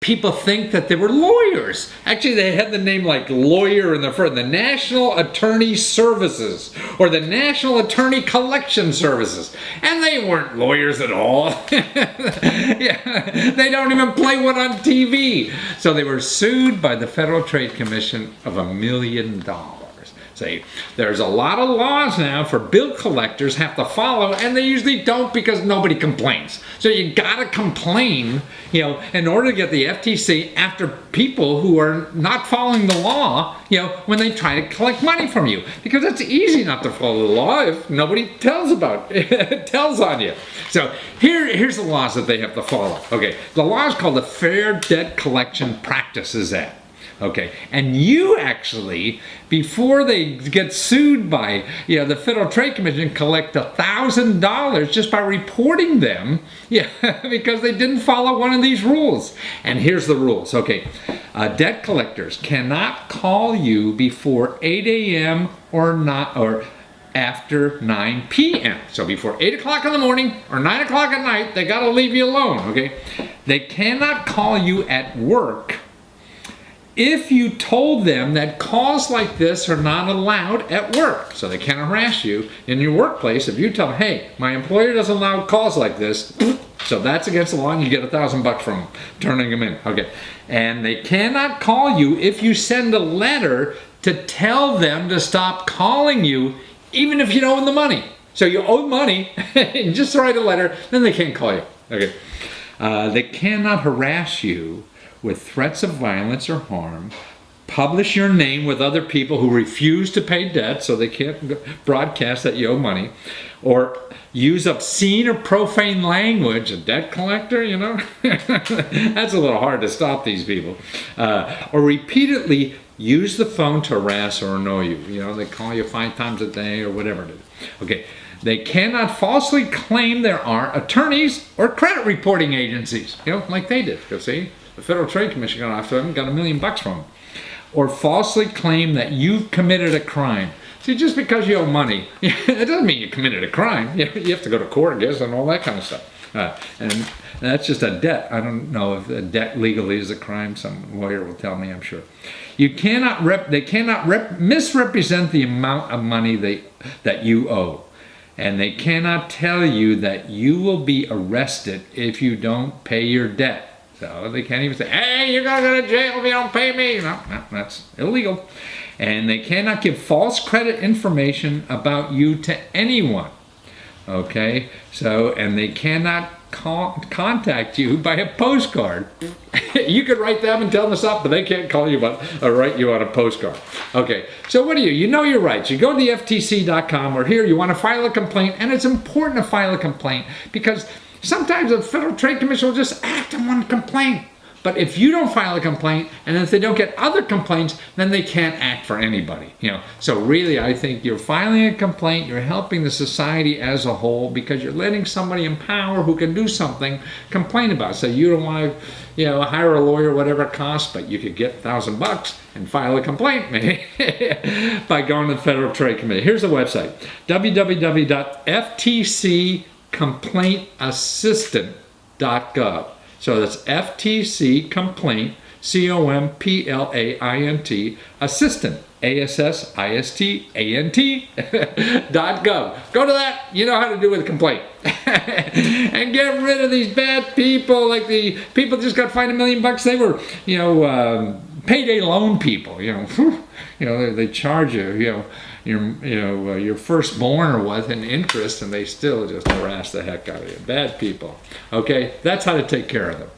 people think that they were lawyers. Actually, they had the name like lawyer in the front, the National Attorney Services or the National Attorney Collection Services. And they weren't lawyers at all. Yeah, they don't even play one on TV. So they were sued by the Federal Trade Commission of $1 million. See, there's a lot of laws now for bill collectors have to follow, and they usually don't because nobody complains. So you gotta complain, in order to get the FTC after people who are not following the law, when they try to collect money from you. Because it's easy not to follow the law if nobody tells on you. So here's the laws that they have to follow. Okay, the law is called the Fair Debt Collection Practices Act. Okay, and you actually, before they get sued by the Federal Trade Commission, collect $1,000 just by reporting them, because they didn't follow one of these rules. And here's the rules. Okay, debt collectors cannot call you before 8 a.m. or after 9 p.m. So before 8 o'clock in the morning or 9 o'clock at night, they got to leave you alone. Okay, they cannot call you at work if you told them that calls like this are not allowed at work. So they can't harass you in your workplace if you tell them, hey, my employer doesn't allow calls like this, so that's against the law, and you get $1,000 from turning them in. Okay, and they cannot call you if you send a letter to tell them to stop calling you, even if you don't owe the money. So you owe money, and just write a letter, then they can't call you. Okay, they cannot harass you with threats of violence or harm, publish your name with other people who refuse to pay debt, so they can't broadcast that you owe money, or use obscene or profane language. A debt collector, that's a little hard to stop these people. Or repeatedly use the phone to harass or annoy you. They call you 5 times a day or whatever it is. Okay, they cannot falsely claim there are attorneys or credit reporting agencies, like they did. See? The Federal Trade Commission got after them, got $1 million from them. Or falsely claim that you've committed a crime. See, just because you owe money, it doesn't mean you committed a crime. You have to go to court, I guess, and all that kind of stuff. And that's just a debt. I don't know if a debt legally is a crime. Some lawyer will tell me, I'm sure. They cannot misrepresent the amount of money that you owe. And they cannot tell you that you will be arrested if you don't pay your debt. So they can't even say, hey, you're going to go to jail if you don't pay me. No, that's illegal. And they cannot give false credit information about you to anyone. Okay? So, and they cannot contact you by a postcard. You could write them and tell them to stop, but they can't call you or write you on a postcard. Okay, so what do you? You know your rights. You go to the FTC.com, or here you want to file a complaint, and it's important to file a complaint because sometimes the Federal Trade Commission will just act on one complaint. But if you don't file a complaint, and if they don't get other complaints, then they can't act for anybody. So really, I think you're filing a complaint, you're helping the society as a whole because you're letting somebody in power who can do something complain about it. So you don't want to, hire a lawyer, whatever it costs, but you could get $1,000 and file a complaint, maybe, by going to the Federal Trade Commission. Here's the website: www.ftccomplaintassistant.gov. So that's FTC complaint, COMPLAINT, assistant, ASSISTANT.gov. Go to that. You know how to do with a complaint. And get rid of these bad people, like the people just got fined $1 million. They were, payday loan people. They charge you, your firstborn or what in interest, and they still just harass the heck out of you. Bad people. Okay, that's how to take care of them.